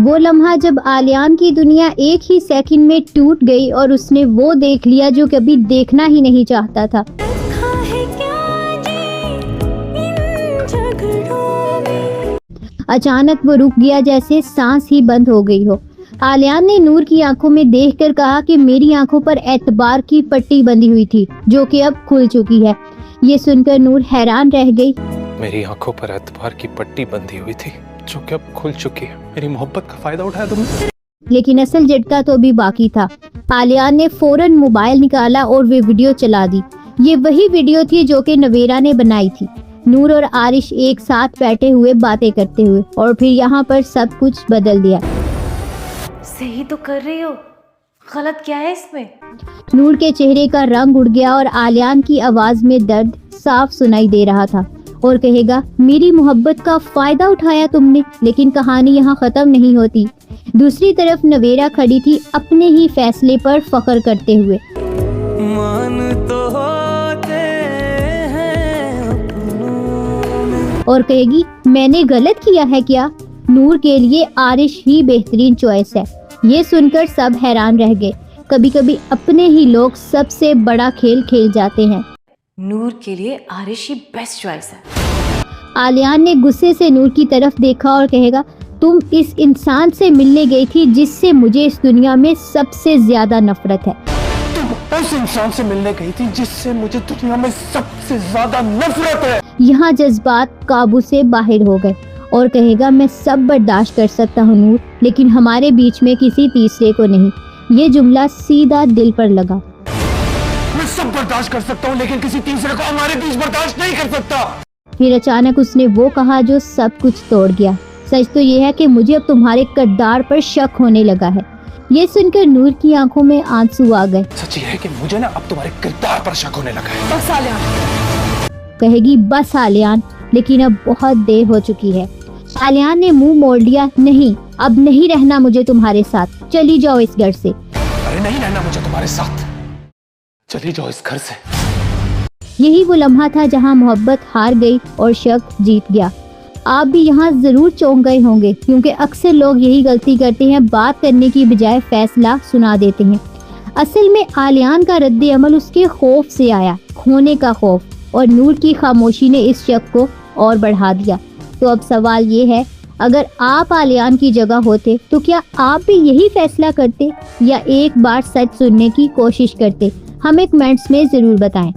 वो लम्हा जब आलियान की दुनिया एक ही सेकंड में टूट गई और उसने वो देख लिया जो कभी देखना ही नहीं चाहता था। अचानक वो रुक गया, जैसे सांस ही बंद हो गई हो। आलियान ने नूर की आंखों में देखकर कहा कि मेरी आंखों पर एतबार की पट्टी बंधी हुई थी जो कि अब खुल चुकी है। ये सुनकर नूर हैरान रह गई। मेरी आंखों पर एतबार की पट्टी बंधी हुई थी जो कि अब खुल चुकी है। मेरी मोहब्बत का फायदा उठाया तुमने। लेकिन असल झटका तो अभी बाकी था। आलियान ने फौरन मोबाइल निकाला और वे वीडियो चला दी। ये वही वीडियो थी जो कि नवेरा ने बनाई थी। नूर और आरिश एक साथ बैठे हुए बातें करते हुए, और फिर यहाँ पर सब कुछ बदल दिया। सही तो कर रही हो, गलत क्या है इसमें? नूर के चेहरे का रंग उड़ गया और आलियान की आवाज में दर्द साफ सुनाई दे रहा था। और कहेगा, मेरी मोहब्बत का फायदा उठाया तुमने। लेकिन कहानी यहाँ खत्म नहीं होती। दूसरी तरफ नवेरा खड़ी थी अपने ही फैसले पर फख्र करते हुए। और कहेगी, मैंने गलत किया है क्या? नूर के लिए आरिश ही बेहतरीन चॉइस है। ये सुनकर सब हैरान रह गए। कभी कभी अपने ही लोग सबसे बड़ा खेल खेल जाते हैं। नूर के लिए आरिश ही बेस्ट चॉइस है। आलियान ने गुस्से से नूर की तरफ देखा और कहेगा, तुम इस इंसान से मिलने गई थी जिससे मुझे इस दुनिया में सबसे ज्यादा नफरत है। तुम उस इंसान से मिलने गई थी जिससे मुझे दुनिया में सबसे ज्यादा नफरत है। यहाँ जज्बात काबू से बाहर हो गए और कहेगा, मैं सब बर्दाश्त कर सकता हूँ नूर, लेकिन हमारे बीच में किसी तीसरे को नहीं। ये जुमला सीधा दिल पर लगा। मैं सब बर्दाश्त कर सकता हूँ लेकिन किसी तीसरे को हमारे बीच बर्दाश्त नहीं कर सकता। फिर अचानक उसने वो कहा जो सब कुछ तोड़ गया। सच तो ये है कि मुझे अब तुम्हारे किरदार पर शक होने लगा है। ये सुनकर नूर की आंखों में आंसू आ गए। सच ये है कि मुझे ना अब तुम्हारे किरदार पर शक होने लगा है। बस आलियान। कहेगी, बस आलियान, लेकिन अब बहुत देर हो चुकी है। आलियान ने मुंह मोड़ लिया। नहीं, अब नहीं रहना मुझे तुम्हारे साथ। चली जाओ इस घर से। अरे नहीं रहना मुझे तुम्हारे साथ, चली जाओ इस घर से। यही वो लम्हा था जहां मोहब्बत हार गई और शक जीत गया। आप भी यहाँ जरूर चौंक गए होंगे, क्योंकि अक्सर लोग यही गलती करते हैं, बात करने की बजाय फैसला सुना देते हैं। असल में आलियान का रद्द अमल उसके खौफ से आया, खोने का खौफ, और नूर की खामोशी ने इस शक को और बढ़ा दिया। तो अब सवाल ये है, अगर आप आलियान की जगह होते तो क्या आप भी यही फैसला करते या एक बार सच सुनने की कोशिश करते? हमें कमेंट्स में ज़रूर बताएं।